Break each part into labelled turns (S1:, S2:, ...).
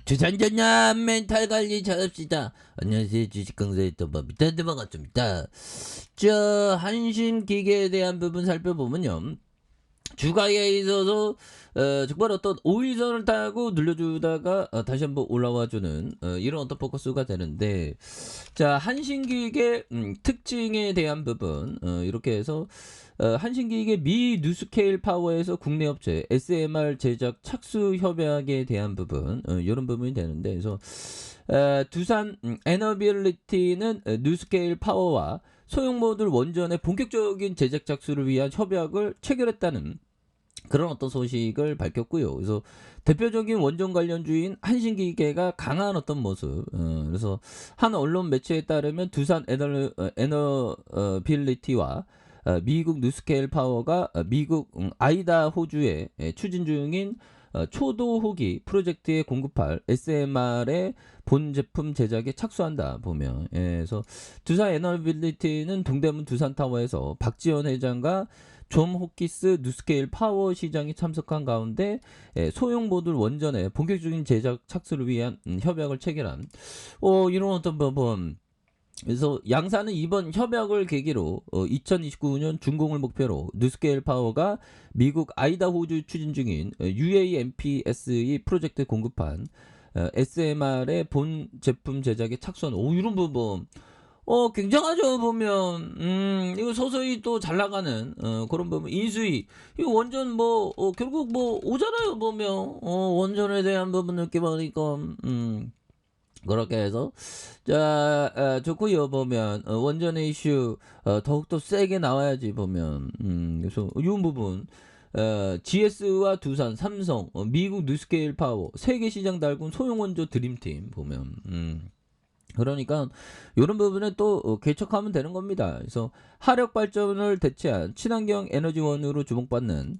S1: 주산전념 멘탈 관리 잘합시다. 안녕하세요. 주식강사의 또박입니다. 반갑습니다. 한심 기계에 대한 부분 살펴보면요. 주가에 있어서 정말 어떤 5일선을 타고 늘려주다가 다시 한번 올라와주는 이런 어떤 포커스가 되는데, 한신기계 특징에 대한 부분 이렇게 해서 한신기계 미 뉴스케일 파워에서 국내 업체 SMR 제작 착수 협약에 대한 부분 이런 부분이 되는데, 그래서 두산 에너빌리티는 뉴스케일 파워와 소형 모듈 원전의 본격적인 제작 착수를 위한 협약을 체결했다는 그런 어떤 소식을 밝혔고요. 그래서 대표적인 원전 관련주인 한신기계가 강한 어떤 모습. 그래서 한 언론 매체에 따르면 두산 에너빌리티와 미국 뉴스케일 파워가 미국 아이다 호주에 추진 중인 초도 호기 프로젝트에 공급할 SMR의 본 제품 제작에 착수한다 보면, 그래서 두산 에너빌리티는 동대문 두산타워에서 박지원 회장과 존 호키스 뉴스케일 파워 시장이 참석한 가운데 소형 모듈 원전의 본격적인 제작 착수를 위한 협약을 체결한 이런 어떤 부분. 그래서 양사는 이번 협약을 계기로 2029년 준공을 목표로 뉴스케일 파워가 미국 아이다호주 추진 중인 UAMPSE 프로젝트 공급한 SMR의 본 제품 제작에 착수한 이런 부분 굉장하죠. 보면 이거 서서히 또 잘 나가는 그런 부분. 인수위 이거 원전 결국 오잖아요. 보면 원전에 대한 부분 이렇게 보니까 그렇게 해서 좋고요. 보면 원전의 이슈 더욱더 세게 나와야지 보면. 그래서 이 부분 GS와 두산, 삼성, 미국 뉴스케일 파워 세계 시장 달군 소형 원조 드림팀 보면. 그러니까 이런 부분에 또 개척하면 되는 겁니다. 그래서 화력 발전을 대체한 친환경 에너지원으로 주목받는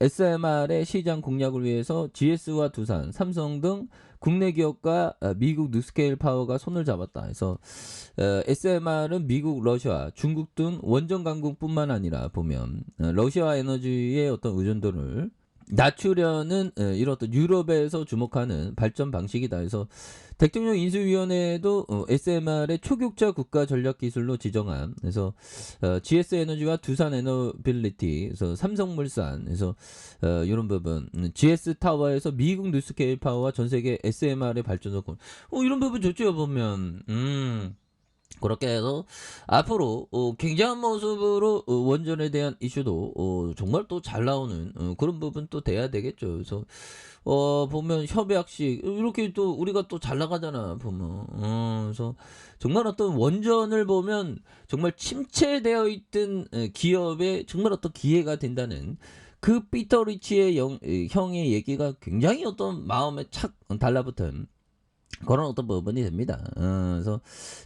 S1: SMR의 시장 공략을 위해서 GS와 두산, 삼성 등 국내 기업과 미국 뉴스케일 파워가 손을 잡았다. 그래서 SMR은 미국, 러시아, 중국 등 원전 강국뿐만 아니라 보면 러시아 에너지의 어떤 의존도를 낮추려는 이런 어떤 유럽에서 주목하는 발전 방식이다. 그래서 대통령 인수위원회도 SMR의 초격자 국가 전략 기술로 지정한, 그래서 GS 에너지와 두산 에너빌리티, 그래서 삼성물산, 그래서 이런 부분 GS 타워에서 미국 뉴스케일 파워와 전 세계 SMR의 발전 조건 이런 부분 좋죠. 보면 그렇게 해서 앞으로 굉장한 모습으로 원전에 대한 이슈도 정말 또 잘 나오는 그런 부분 또 돼야 되겠죠. 그래서 보면 협약식 이렇게 또 우리가 또 잘 나가잖아 보면. 그래서 정말 어떤 원전을 보면 정말 침체되어 있던 기업에 정말 어떤 기회가 된다는 그 피터 리치의 형의 얘기가 굉장히 어떤 마음에 착 달라붙은 그런 어떤 부분이 됩니다. 그래서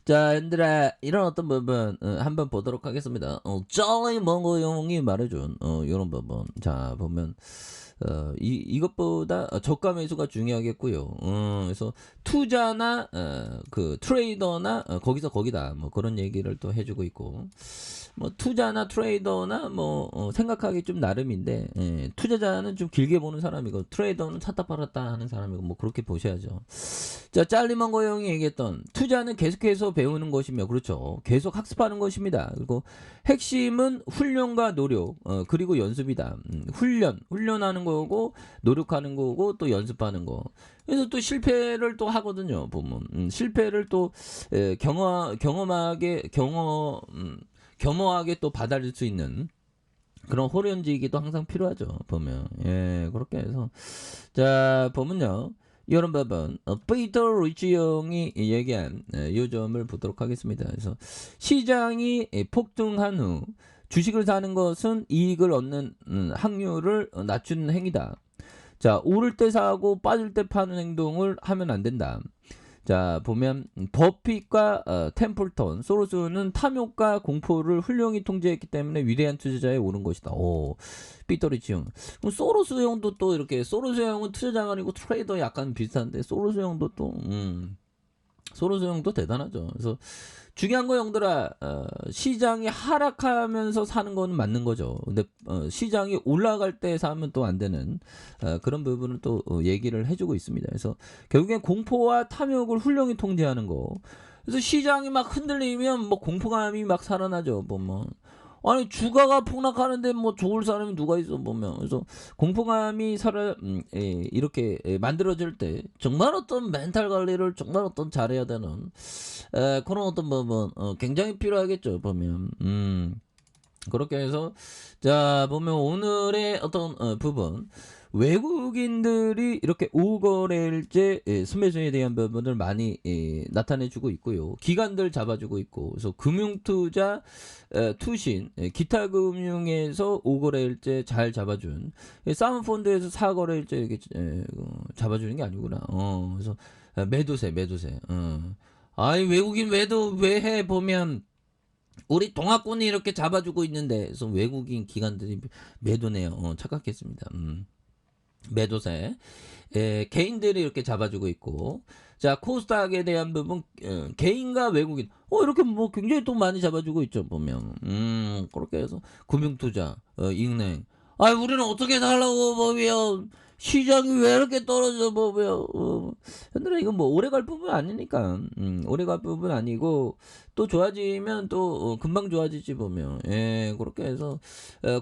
S1: 얘들아 이런 어떤 부분 한번 보도록 하겠습니다. 쩔리 몽고 형이 말해준 이런 부분. 보면 이것보다 저가 매수가 중요하겠고요. 그래서 투자나 그 트레이더나 거기다 뭐 그런 얘기를 또 해주고 있고, 뭐 투자나 트레이더나 생각하기 좀 나름인데, 투자자는 좀 길게 보는 사람이고 트레이더는 샀다 팔았다 하는 사람이고 뭐 그렇게 보셔야죠. 짤리먼거 형이 얘기했던 투자는 계속해서 배우는 것이며, 그렇죠, 계속 학습하는 것입니다. 그리고 핵심은 훈련과 노력 그리고 연습이다. 훈련하는 거고 노력하는 거고 또 연습하는 거. 그래서 또 실패를 또 하거든요. 보면 실패를 또 겸허하게 또 받아들일 수 있는 그런 호련지기도 항상 필요하죠. 보면 그렇게 해서 보면요, 이런 부분 피터 리치 형이 얘기한 요점을 보도록 하겠습니다. 그래서 시장이 폭등한 후 주식을 사는 것은 이익을 얻는 확률을 낮추는 행위다. 오를 때 사고 빠질 때 파는 행동을 하면 안 된다. 보면 버핏과 템플턴, 소로스는 탐욕과 공포를 훌륭히 통제했기 때문에 위대한 투자자에 오른 것이다. 피터 리치 형. 그럼 소로스 형도 또 이렇게, 소로스 형은 투자자가 아니고 트레이더 약간 비슷한데 소로스 형도 또 서로 소형도 대단하죠. 그래서 중요한 거 형들아, 시장이 하락하면서 사는 거는 맞는 거죠. 근데 시장이 올라갈 때 사면 또 안 되는 그런 부분을 또 얘기를 해주고 있습니다. 그래서 결국엔 공포와 탐욕을 훌륭히 통제하는 거. 그래서 시장이 막 흔들리면 뭐 공포감이 막 살아나죠. 보면 아니 주가가 폭락하는데 뭐 좋을 사람이 누가 있어 보면. 그래서 공포감이 이렇게 만들어질 때 정말 어떤 멘탈 관리를 정말 어떤 잘해야 되는 그런 어떤 부분 굉장히 필요하겠죠 보면. 그렇게 해서 자 보면 오늘의 어떤 부분, 외국인들이 이렇게 오거래일제 순매수에 대한 부분을 많이 나타내주고 있고요. 기관들 잡아주고 있고, 그래서 금융투자, 투신, 기타 금융에서 오거래일제 잘 잡아준, 사모펀드에서 사거래일제 이렇게 잡아주는 게 아니구나. 그래서 매도세. 아이 외국인 매도 왜 해 보면 우리 동학군이 이렇게 잡아주고 있는데, 그래서 외국인 기관들이 매도네요. 착각했습니다. 매도세. 개인들이 이렇게 잡아주고 있고, 자 코스닥에 대한 부분, 개인과 외국인 이렇게 뭐 굉장히 또 많이 잡아주고 있죠 보면. 그렇게 해서 금융투자, 은행, 아 우리는 어떻게 살라고 보면 시장이 왜 이렇게 떨어져 보면. 현들아 이건 뭐 오래 갈 부분 아니니까. 오래 갈 부분 아니고 또 좋아지면 또 금방 좋아지지 보면. 그렇게 해서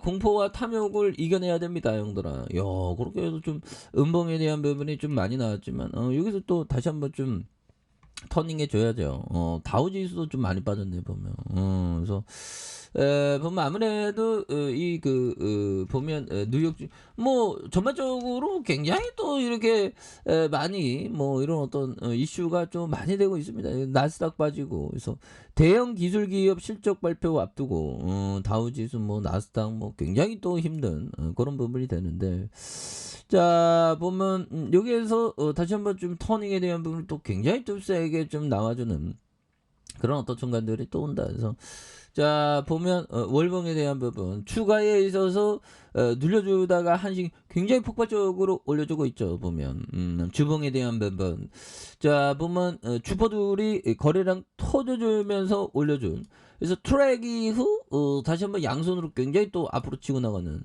S1: 공포와 탐욕을 이겨내야 됩니다 형들아. 야 그렇게 해서 좀 음봉에 대한 부분이 좀 많이 나왔지만 여기서 또 다시 한번 좀 터닝해 줘야죠. 다우지수도 좀 많이 빠졌네 보면. 그래서 보면 아무래도 보면 뉴욕 뭐 전반적으로 굉장히 또 이렇게 많이 뭐 이런 어떤 이슈가 좀 많이 되고 있습니다. 나스닥 빠지고, 그래서 대형 기술 기업 실적 발표 앞두고 다우지수 뭐 나스닥 뭐 굉장히 또 힘든 그런 부분이 되는데, 자 보면 여기에서 다시 한번 좀 터닝에 대한 부분을 또 굉장히 좀 세게 좀 나와주는 그런 어떤 순간들이 또 온다. 그래서 자 보면 월봉에 대한 부분 추가에 있어서 눌려주다가 한식 굉장히 폭발적으로 올려주고 있죠 보면. 주봉에 대한 부분, 자 보면 주포들이 거래량 터져주면서 올려준, 그래서 트랙 이후 다시 한번 양손으로 굉장히 또 앞으로 치고 나가는,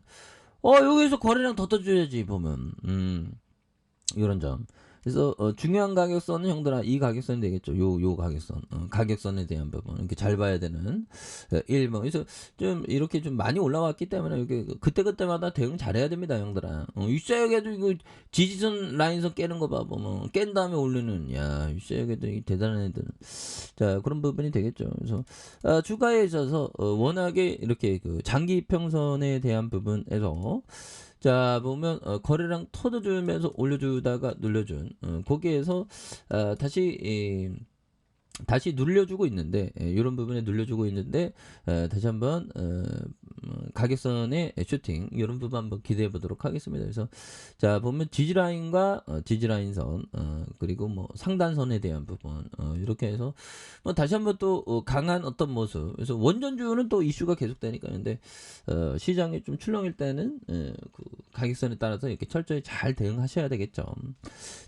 S1: 여기서 거래량 더 떠줘야지 보면. 이런 점. 그래서 중요한 가격선은 형들아 이 가격선이 되겠죠. 요 가격선, 가격선에 대한 부분 이렇게 잘 봐야 되는 1번. 그래서 좀 이렇게 좀 많이 올라왔기 때문에 이렇게 그때마다 대응 잘해야 됩니다 형들아. 윗사역에도 이거 지지선 라인선 깨는 거 봐 보면, 깬 다음에 올리는, 야 윗사역에도 대단한 애들. 자 그런 부분이 되겠죠. 그래서 주가에 있어서 워낙에 이렇게 그 장기 평선에 대한 부분에서 자 보면 거래량 터져주면서 올려주다가 눌려준, 거기에서 다시 눌려주고 있는데, 이런 부분에 눌려주고 있는데 다시 한번 가격선의 슈팅 이런 부분 한번 기대해 보도록 하겠습니다. 그래서 자 보면 지지라인과 지지라인선, 그리고 뭐 상단선에 대한 부분 이렇게 해서 뭐 다시 한번 또 강한 어떤 모습. 그래서 원전주는 또 이슈가 계속되니까. 근데 시장이 좀 출렁일 때는 그 가격선에 따라서 이렇게 철저히 잘 대응하셔야 되겠죠.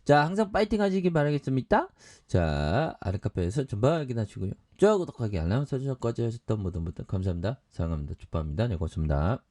S1: 자 항상 파이팅 하시기 바라겠습니다. 자 아르카페에서 전방 확인하시고요. 저 구독하기 알람 설정까지 하셨던 모든 분들 감사합니다. 사랑합니다. 축복합니다. 네 고맙습니다.